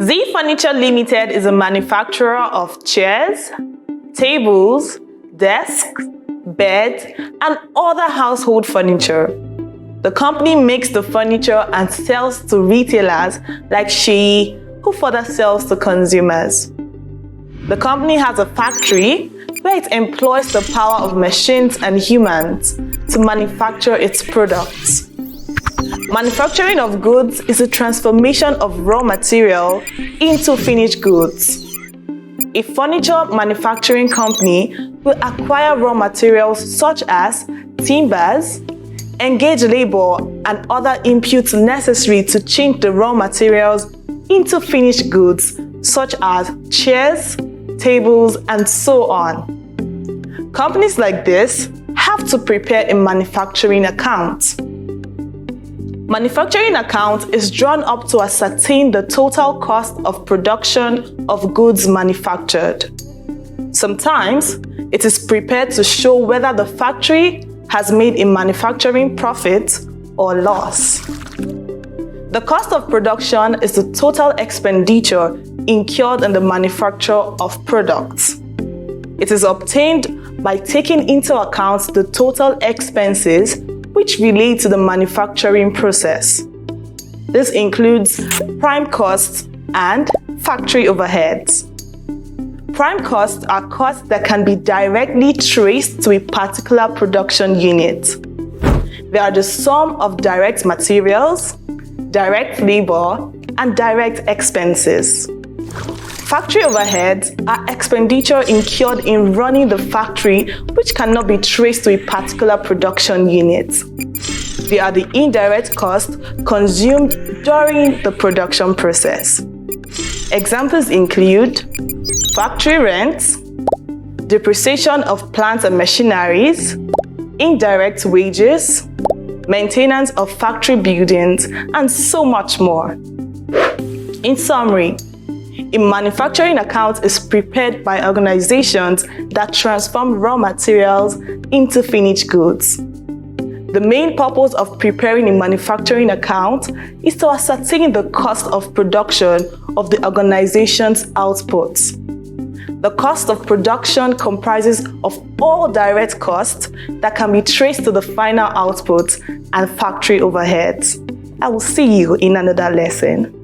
Z Furniture Limited is a manufacturer of chairs, tables, desks, beds, and other household furniture. The company makes the furniture and sells to retailers like Shein, who further sells to consumers. The company has a factory where it employs the power of machines and humans to manufacture its products. Manufacturing of goods is a transformation of raw material into finished goods. A furniture manufacturing company will acquire raw materials such as timbers, engage labor, and other inputs necessary to change the raw materials into finished goods such as chairs, tables, and so on. Companies like this have to prepare a manufacturing account. Manufacturing account is drawn up to ascertain the total cost of production of goods manufactured. Sometimes, it is prepared to show whether the factory has made a manufacturing profit or loss. The cost of production is the total expenditure incurred in the manufacture of products. It is obtained by taking into account the total expenses which relate to the manufacturing process. This includes prime costs and factory overheads. Prime costs are costs that can be directly traced to a particular production unit. They are the sum of direct materials, direct labor, and direct expenses. Factory overheads are expenditure incurred in running the factory which cannot be traced to a particular production unit. They are the indirect costs consumed during the production process. Examples include factory rents, depreciation of plants and machineries, indirect wages, maintenance of factory buildings, and so much more. In summary, a manufacturing account is prepared by organizations that transform raw materials into finished goods. The main purpose of preparing a manufacturing account is to ascertain the cost of production of the organization's outputs. The cost of production comprises of all direct costs that can be traced to the final output and factory overheads. I will see you in another lesson.